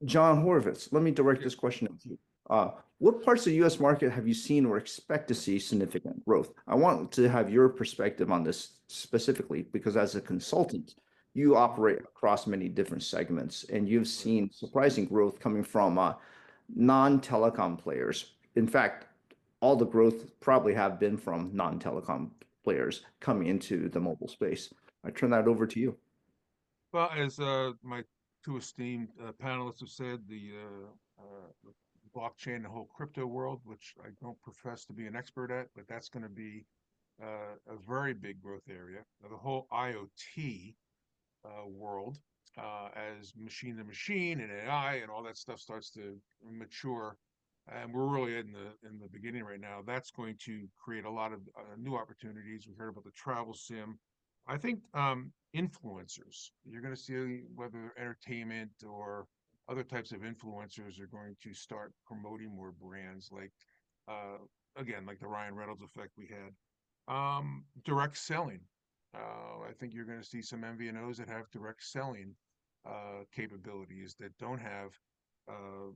John Horvitz, let me direct Yeah. this question at you. What parts of the U.S. market have you seen or expect to see significant growth? I want to have your perspective on this specifically because as a consultant, you operate across many different segments and you've Right. seen surprising growth coming from non-telecom players. In fact, all the growth probably have been from non-telecom players coming into the mobile space. I turn that over to you. Well, as my two esteemed panelists have said, the blockchain, the whole crypto world, which I don't profess to be an expert at, but that's going to be a very big growth area. Now, the whole IoT world, as machine to machine and AI and all that stuff starts to mature, and we're really in the beginning right now. That's going to create a lot of new opportunities. We heard about the travel sim. I think influencers. You're going to see whether entertainment or other types of influencers are going to start promoting more brands, like uh, again, like the Ryan Reynolds effect we had. Direct selling. I think you're going to see some MVNOs that have direct selling capabilities that don't have uh,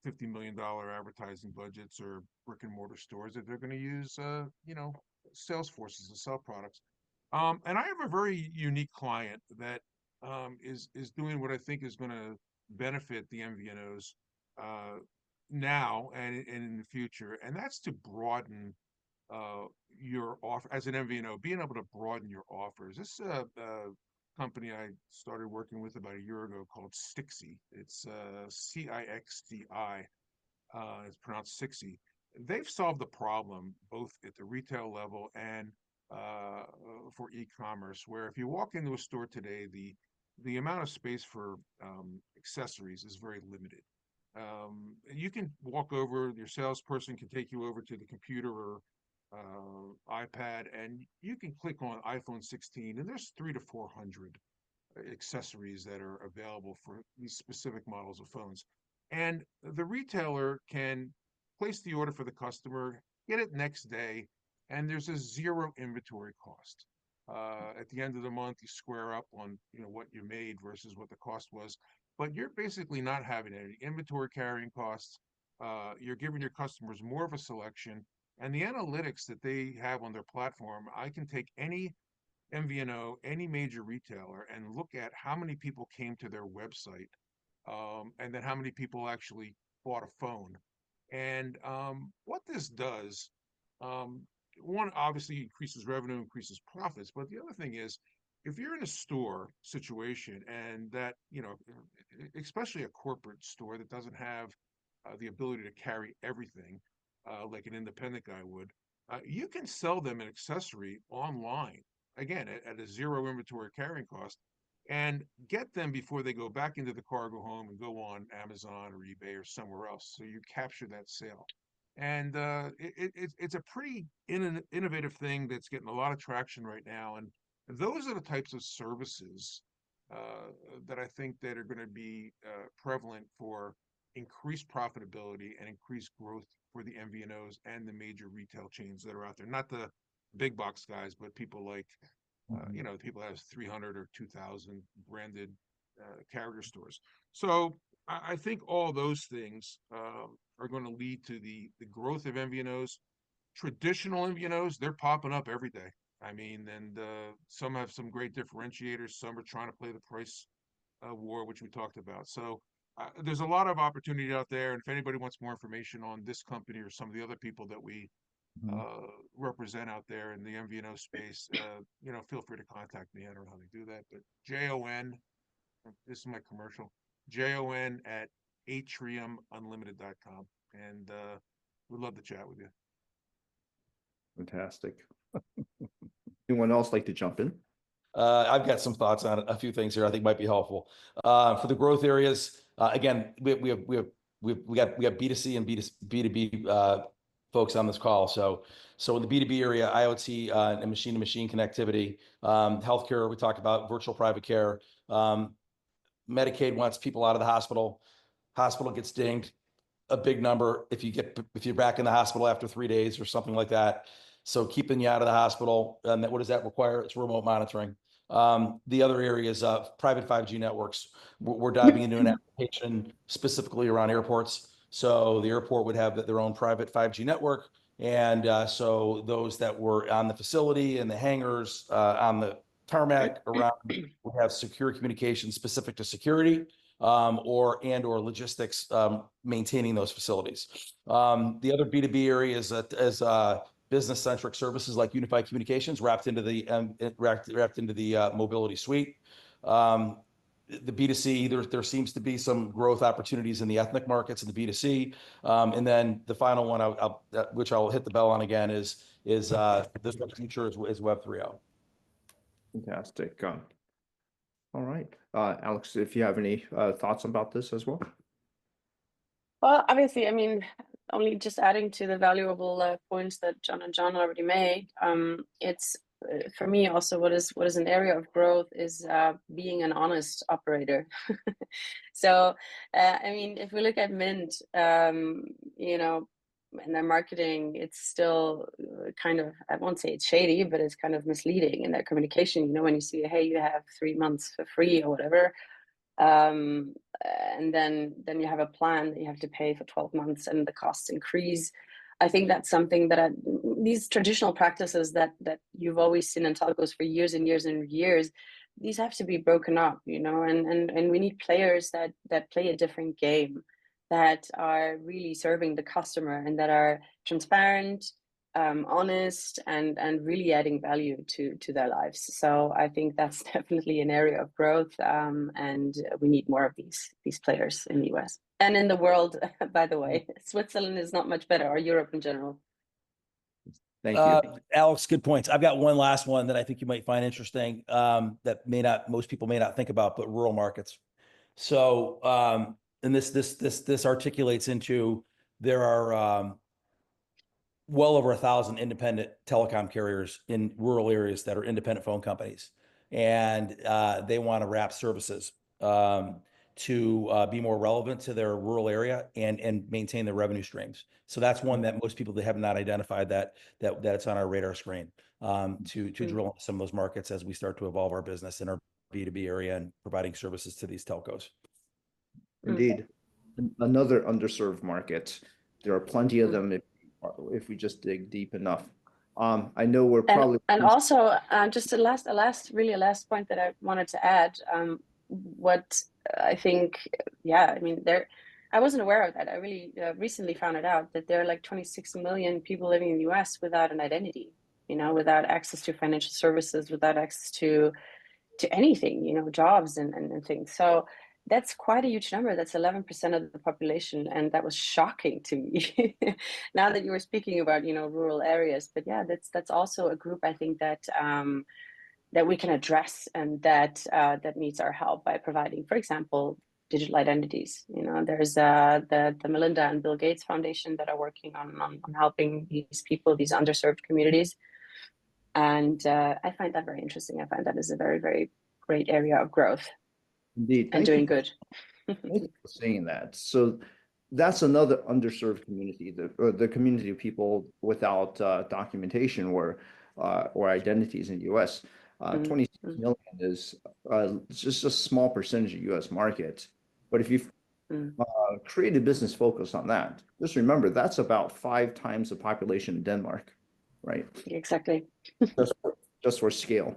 $50 million advertising budgets or brick and mortar stores that they're going to use, sales forces to sell products. And I have a very unique client that is doing what I think is going to benefit the MVNOs uh, now and in the future, and that's to broaden your offer as an MVNO, being able to broaden your offers. This company I started working with about a year ago called Stixi. It's Cixti. It's pronounced Sixi. They've solved the problem both at the retail level and uh, for e-commerce, where if you walk into a store today, the amount of space for accessories is very limited. You can walk over, your salesperson can take you over to the computer or iPad, and you can click on iPhone 16, and there's 300 to 400 accessories that are available for these specific models of phones. And the retailer can place the order for the customer, get it next day, and there's a zero inventory cost. At the end of the month, you square up on what you made versus what the cost was, but you're basically not having any inventory carrying costs. You're giving your customers more of a selection, and the analytics that they have on their platform. I can take any MVNO, any major retailer, and look at how many people came to their website, and then how many people actually bought a phone. And what this does, um, one obviously increases revenue, increases profits, but the other thing is, if you're in a store situation and that, especially a corporate store that doesn't have the ability to carry everything like an independent guy would, you can sell them an accessory online, again, at a zero inventory carrying cost, and get them before they go back into the car, go home, and go on Amazon or eBay or somewhere else. So you capture that sale. And it's a pretty innovative thing that's getting a lot of traction right now. And those are the types of services uh, that I think that are going to be prevalent for increased profitability and increased growth for the MVNOs and the major retail chains that are out there. Not the big box guys, but people like Mhm. people that have 300 or 2,000 branded carrier stores. So I think all those things are going to lead to the growth of MVNOs. Traditional MVNOs, they're popping up every day. I mean, and some have some great differentiators. Some are trying to play the price war, which we talked about. So there's a lot of opportunity out there. And if anybody wants more information on this company or some of the other people that we Mhm. represent out there in the MVNO space, feel free to contact me. I don't know how they do that, but JON, this is my commercial, JON at atriumunlimited.com. And we'd love to chat with you. Fantastic. Anyone else like to jump in? I've got some thoughts on a few things here I think might be helpful. For the growth areas, again, we got B2C and B2B folks on this call. So in the B2B area, IoT and machine-to-machine connectivity, healthcare, we talked about virtual private care. Medicaid wants people out of the hospital. Hospital gets dinged a big number if you're back in the hospital after 3 days or something like that. So keeping you out of the hospital, and what does that require? It's remote monitoring. The other areas of private 5G networks, we're diving into an application specifically around airports. So the airport would have their own private 5G network. And so those that were on the facility and the hangars, on the tarmac around, would have secure communication specific to security, or logistics, maintaining those facilities. The other B2B area is business-centric services like unified communications wrapped into the mobility suite. The B2C, there seems to be some growth opportunities in the ethnic markets in the B2C. And then the final one, which I'll hit the bell on again, is the future is Web 3.0. Fantastic. All right, Alex, if you have any thoughts about this as well. Well, obviously, I mean, only just adding to the valuable points that John and John already made. It's for me also what is an area of growth is being an honest operator. So, I mean, if we look at Mint, you know, and their marketing, it's still kind of, I won't say it's shady, but it's kind of misleading in their communication. You know, when you see, hey, you have 3 months for free or whatever. And then you have a plan that you have to pay for 12 months and the costs increase. I think that's something that these traditional practices that you've always seen in telcos for years and years and years, these have to be broken up, you know, and we need players that play a different game, that are really serving the customer and that are transparent, honest, and really adding value to their lives. So I think that's definitely an area of growth, and we need more of these players in the US and in the world. By the way, Switzerland is not much better, or Europe in general. Thank you. Alex, good points. I've got one last one that I think you might find interesting, that most people may not think about, but rural markets. So, and this articulates into, there are well over 1,000 independent telecom carriers in rural areas that are independent phone companies, and they want to wrap services to be more relevant to their rural area and maintain their revenue streams. So that's one that most people, they have not identified that it's on our radar screen, to drill into some of those markets as we start to evolve our business in our B2B area and providing services to these telcos. Indeed. Another underserved market. There are plenty of them if we just dig deep enough. I know we're probably and also just a last point that I wanted to add. What I think, yeah, I mean, I wasn't aware of that. I really recently found it out that there are like 26 million people living in the US without an identity, you know, without access to financial services, without access to anything, you know, jobs and things. So that's quite a huge number. That's 11% of the population, and that was shocking to me. Now that you were speaking about, you know, rural areas, but yeah, that's also a group I think that that we can address, and that needs our help by providing, for example, digital identities. You know, there's the Melinda and Bill Gates Foundation that are working on helping these people, these underserved communities. And I find that very interesting. I find that is a very, very great area of growth. indeed And doing good. Thank you for saying that. So that's another underserved community, the community of people without documentation or identities in the US. 26 million is just a small percentage of US market. But if you create a business focus on that, just remember that's about 5 times the population of Denmark, right? Exactly. Just for scale.